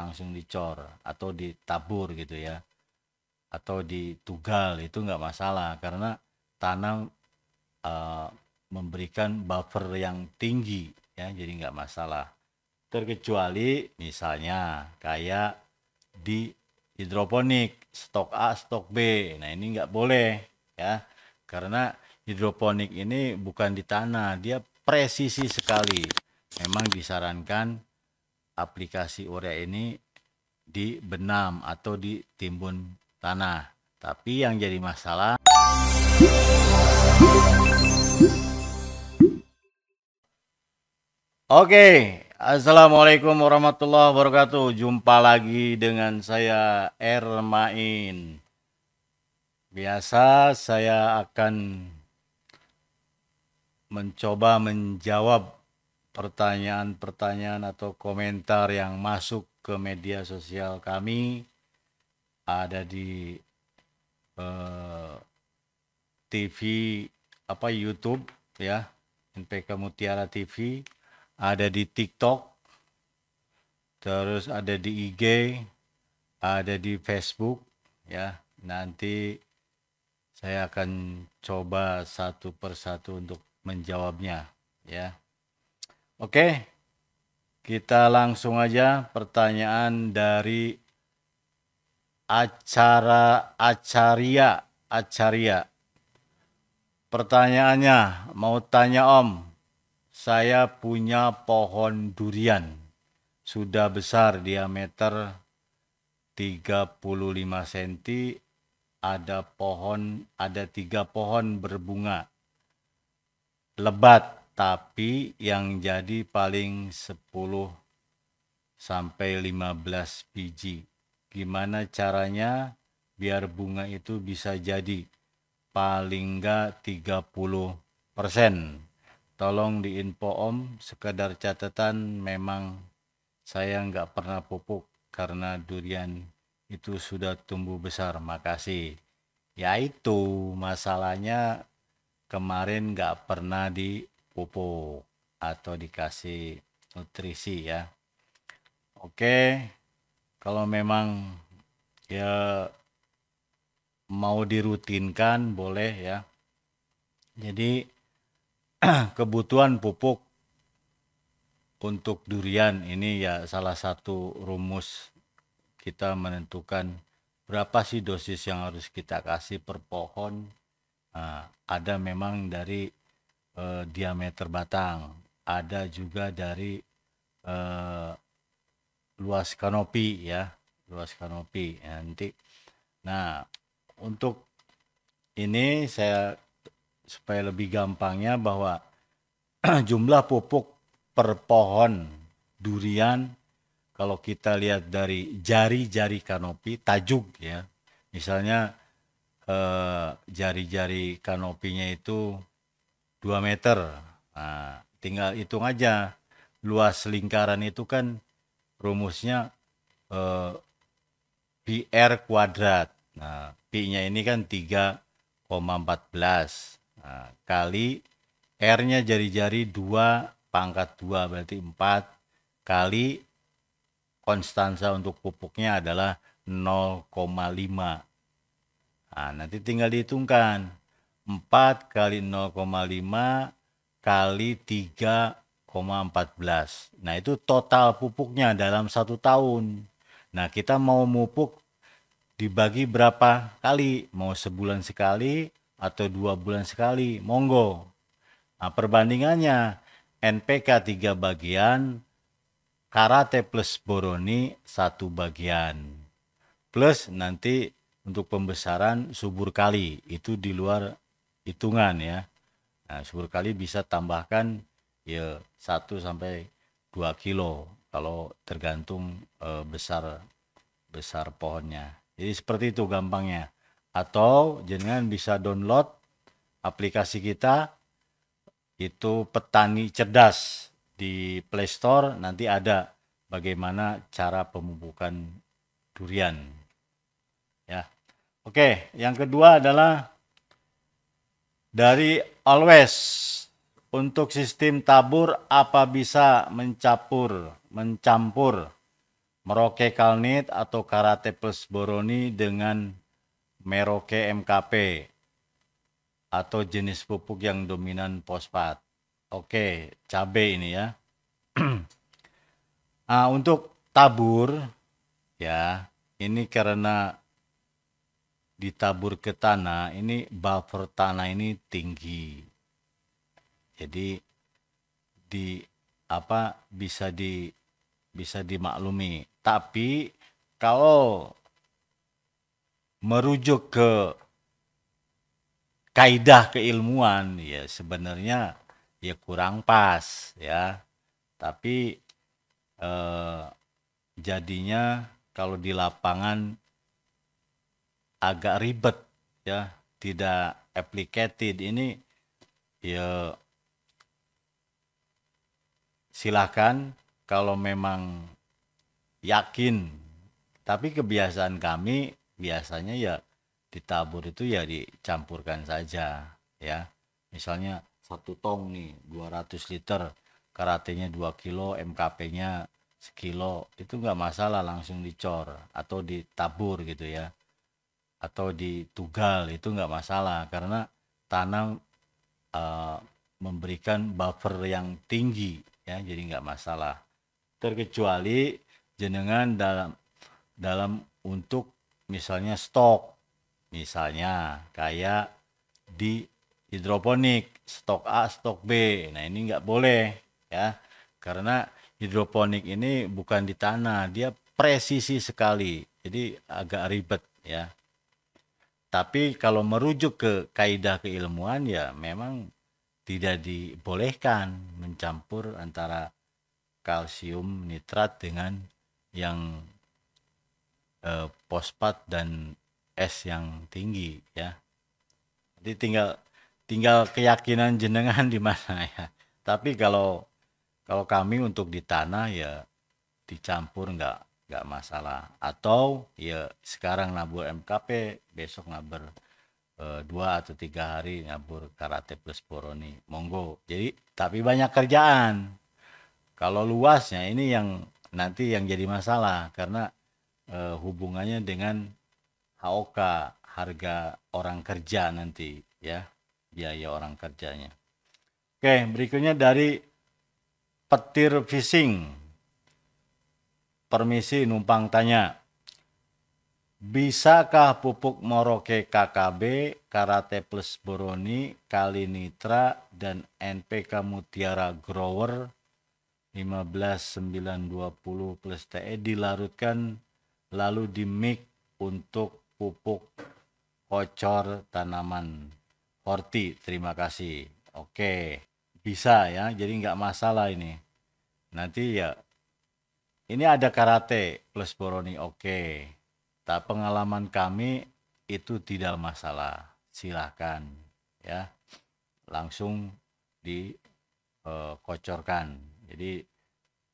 langsung dicor atau ditabur gitu ya, atau ditugal itu nggak masalah karena tanah memberikan buffer yang tinggi ya, jadi nggak masalah. Terkecuali misalnya kayak di hidroponik stok A stok B, nah ini nggak boleh ya, karena hidroponik ini bukan di tanah, dia presisi sekali. Memang disarankan aplikasi urea ini di benam atau di timbun tanah. Tapi yang jadi masalah, oke, assalamualaikum warahmatullahi wabarakatuh. Jumpa lagi dengan saya Ermain. Biasa saya akan mencoba menjawab pertanyaan-pertanyaan atau komentar yang masuk ke media sosial kami. Ada di TV YouTube ya, NPK Mutiara TV, ada di TikTok, terus ada di IG, ada di Facebook ya. Nanti saya akan coba satu persatu untuk menjawabnya ya. Oke, kita langsung aja pertanyaan dari Acaria. Pertanyaannya, mau tanya Om, saya punya pohon durian, sudah besar diameter 35 cm, ada 3 pohon berbunga. Lebat, tapi yang jadi paling 10 sampai 15 biji. Gimana caranya biar bunga itu bisa jadi paling enggak 30%? Tolong diinfo Om, sekedar catatan, memang saya nggak pernah pupuk karena durian itu sudah tumbuh besar. Makasih. Ya itu masalahnya, kemarin nggak pernah dipupuk atau dikasih nutrisi ya. Oke, kalau memang ya mau dirutinkan boleh ya. Jadi kebutuhan pupuk untuk durian ini ya salah satu rumus kita menentukan berapa sih dosis yang harus kita kasih per pohon. Ada memang dari diameter batang, ada juga dari luas kanopi ya, luas kanopi ya, nanti. Nah, untuk ini saya supaya lebih gampangnya bahwa jumlah pupuk per pohon durian, kalau kita lihat dari jari-jari kanopi, tajuk ya, misalnya jari-jari kanopinya itu 2 meter. Nah, tinggal hitung aja. Luas lingkaran itu kan rumusnya PR kuadrat. Nah, P-nya ini kan 3,14. Nah, kali R-nya jari-jari 2 pangkat 2 berarti 4, kali konstansa untuk pupuknya adalah 0,5. Nah, nanti tinggal dihitungkan. 4 kali 0,5 kali 3,14. Nah, itu total pupuknya dalam 1 tahun. Nah, kita mau mupuk dibagi berapa kali? Mau sebulan sekali atau 2 bulan sekali? Monggo. Nah, perbandingannya NPK 3 bagian, Karate plus Boroni 1 bagian. Plus nanti untuk pembesaran subur kali, itu di luar hitungan ya. Nah, subur kali bisa tambahkan ya 1 sampai 2 kilo kalau tergantung besar pohonnya. Jadi seperti itu gampangnya. Atau jenengan bisa download aplikasi kita, itu Petani Cerdas, di Play Store. Nanti ada bagaimana cara pemupukan durian ya. Oke, yang kedua adalah dari Always, untuk sistem tabur apa bisa mencampur Merauke Kalnit atau Karate Plus Boroni dengan Merauke MKP atau jenis pupuk yang dominan fosfat. Oke, cabai ini ya. Untuk tabur ya, ini karena ditabur ke tanah, ini buffer tanah ini tinggi. Jadi di bisa dimaklumi. Tapi kalau merujuk ke kaidah keilmuan ya sebenarnya ya kurang pas ya. Tapi jadinya kalau di lapangan agak ribet ya, tidak applicated. Ini ya silakan kalau memang yakin. Tapi kebiasaan kami biasanya ya ditabur itu ya dicampurkan saja ya. Misalnya 1 tong nih 200 liter, karatenya 2 kilo, MKP-nya sekilo, itu nggak masalah langsung dicor atau ditabur gitu ya. Atau ditugal itu nggak masalah karena tanah memberikan buffer yang tinggi ya, jadi nggak masalah. Terkecuali jenengan dalam untuk misalnya stok, misalnya kayak di hidroponik, stok A, stok B. Nah ini nggak boleh ya, karena hidroponik ini bukan di tanah, dia presisi sekali, jadi agak ribet ya. Tapi kalau merujuk ke kaidah keilmuan ya memang tidak dibolehkan mencampur antara kalsium nitrat dengan yang fosfat dan es yang tinggi ya. Jadi tinggal keyakinan jenengan di mana ya. Tapi kalau kami untuk di tanah ya dicampur nggak masalah. Atau ya sekarang nabur MKP, besok nabur 2 atau 3 hari nabur Karate Plus Boroni, monggo. Jadi tapi banyak kerjaan. Kalau luasnya ini yang nanti yang jadi masalah karena hubungannya dengan HOK, harga orang kerja nanti ya, biaya orang kerjanya. Oke, berikutnya dari Petir Fishing. Permisi numpang tanya. Bisakah pupuk Merauke KKB, Karate Plus Boroni, Kali Nitra, dan NPK Mutiara Grower 15920 plus TE dilarutkan lalu dimix untuk pupuk kocor tanaman horti? Terima kasih. Oke, bisa ya, jadi nggak masalah ini. Nanti ya, ini ada Karate Plus Boroni, oke. Tak pengalaman kami itu tidak masalah, silahkan ya, langsung dikocorkan. Jadi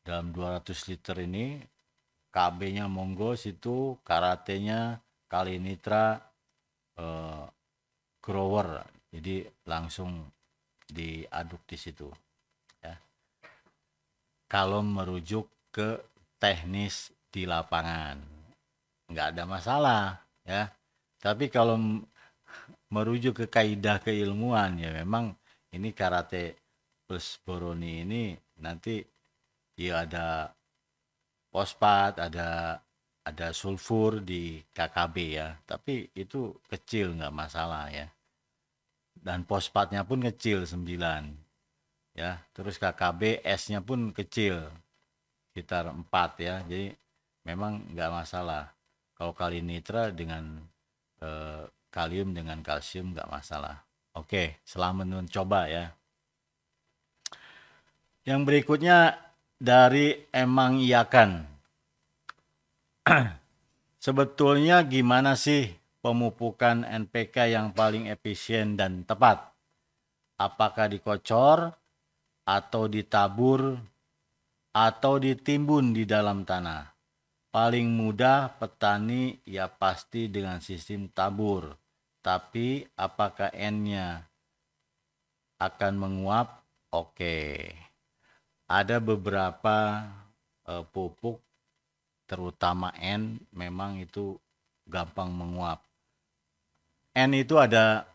dalam 200 liter ini KB-nya monggo situ, karatenya Kali Nitra grower, jadi langsung diaduk di situ ya. Kalau merujuk ke teknis di lapangan nggak ada masalah ya. Tapi kalau merujuk ke kaidah keilmuan ya memang ini Karate Plus Boroni ini nanti ya ada fosfat, ada sulfur di KKB ya, tapi itu kecil nggak masalah ya. Dan fosfatnya pun kecil 9 ya. Terus KKB S-nya pun kecil sekitar 4 ya. Jadi memang nggak masalah. Kalau kali nitra dengan kalium dengan kalsium nggak masalah. Oke, selamat mencoba ya. Yang berikutnya dari Emang Iyakan. Sebetulnya gimana sih pemupukan NPK yang paling efisien dan tepat? Apakah dikocor atau ditabur atau ditimbun di dalam tanah? Paling mudah petani ya pasti dengan sistem tabur. Tapi apakah N-nya akan menguap? Oke. Ada beberapa pupuk terutama N, memang itu gampang menguap. N itu ada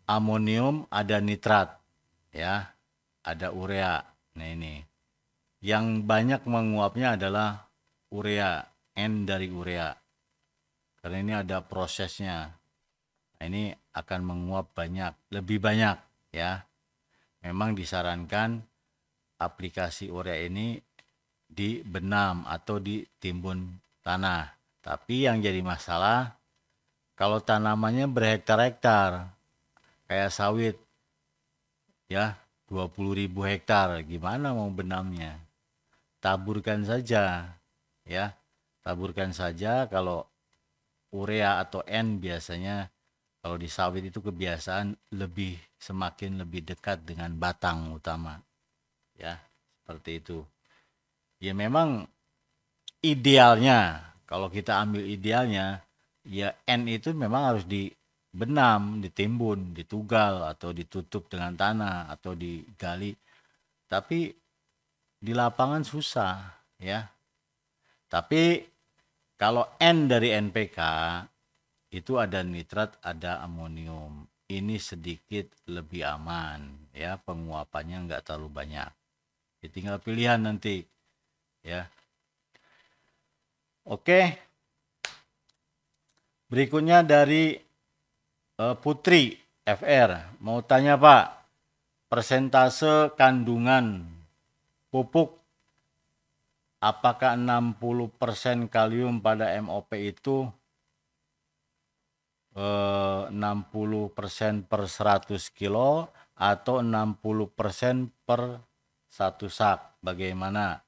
amonium, ada nitrat, ya, ada urea. Nah ini, yang banyak menguapnya adalah urea, N dari urea. Karena ini ada prosesnya. Nah, ini akan menguap lebih banyak, ya. Memang disarankan aplikasi urea ini di benam atau di timbun tanah. Tapi yang jadi masalah kalau tanamannya berhektar-hektar, kayak sawit, ya, 20.000 hektar, gimana mau benamnya? Taburkan saja, ya, taburkan saja. Kalau urea atau N biasanya kalau di sawit itu kebiasaan semakin lebih dekat dengan batang utama, ya, seperti itu. Ya memang idealnya, kalau kita ambil idealnya, ya N itu memang harus dibenam, ditimbun, ditugal, atau ditutup dengan tanah, atau digali. Tapi di lapangan susah, ya. Tapi kalau N dari NPK, itu ada nitrat, ada amonium. Ini sedikit lebih aman, ya, penguapannya nggak terlalu banyak. Ya, tinggal pilihan nanti, ya. Oke, berikutnya dari Putri FR. Mau tanya Pak, persentase kandungan pupuk apakah 60% kalium pada MOP itu 60% per 100 kilo atau 60% per 1 sak? Bagaimana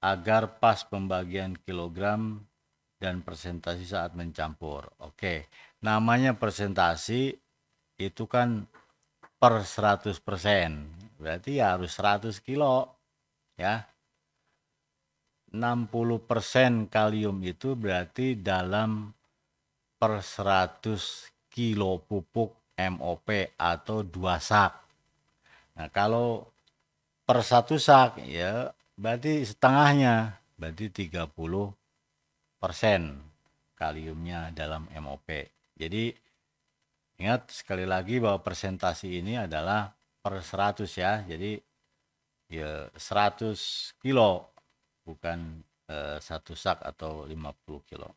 agar pas pembagian kilogram dan presentasi saat mencampur? Oke, namanya presentasi itu kan per 100%, berarti ya harus 100 kilo, ya. 60% kalium itu berarti dalam per 100 kilo pupuk MOP atau 2 sak. Nah kalau per 1 sak, ya berarti setengahnya, berarti 30% kaliumnya dalam MOP. Jadi ingat sekali lagi bahwa presentasi ini adalah per 100, ya. Jadi ya 100 kilo, bukan 1 sak atau 50 kilo.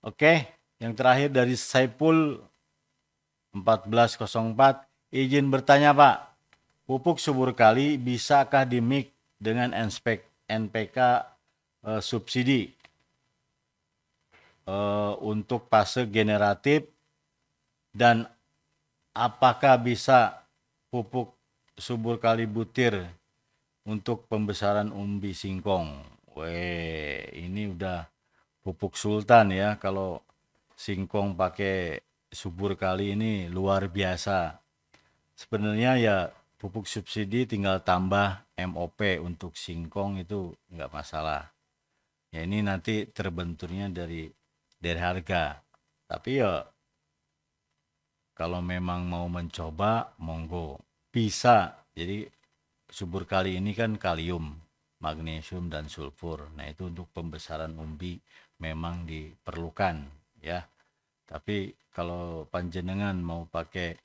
Oke, yang terakhir dari Saipul 1404, izin bertanya Pak, pupuk subur kali bisakah dimix dengan NPK subsidi untuk fase generatif, dan apakah bisa pupuk subur kali butir untuk pembesaran umbi singkong? Weh, ini udah pupuk sultan, ya. Kalau singkong pakai subur kali ini luar biasa. Sebenarnya ya pupuk subsidi tinggal tambah MOP untuk singkong, itu nggak masalah. Ya ini nanti terbenturnya dari harga. Tapi ya kalau memang mau mencoba, monggo. Bisa. Jadi subur kali ini kan kalium, magnesium, dan sulfur. Nah itu untuk pembesaran umbi memang diperlukan, ya. Tapi kalau panjenengan mau pakai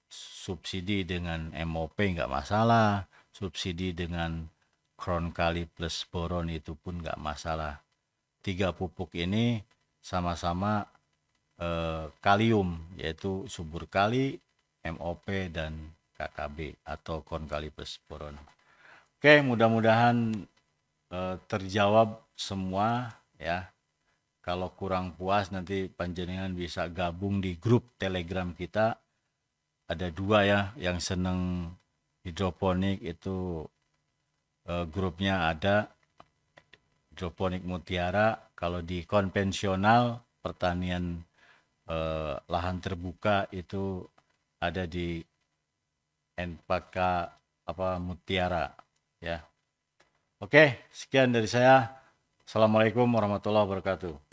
subsidi dengan MOP nggak masalah, subsidi dengan Kron kali plus boron itu pun nggak masalah. 3 pupuk ini sama-sama kalium, yaitu subur kali, MOP, dan KKB atau Kron kali plus boron. Oke, mudah-mudahan terjawab semua, ya. Kalau kurang puas nanti panjenengan bisa gabung di grup Telegram kita. Ada 2, ya, yang seneng hidroponik itu grupnya ada hidroponik Mutiara. Kalau di konvensional pertanian lahan terbuka itu ada di NPK Mutiara, ya. Oke, sekian dari saya. Assalamualaikum warahmatullahi wabarakatuh.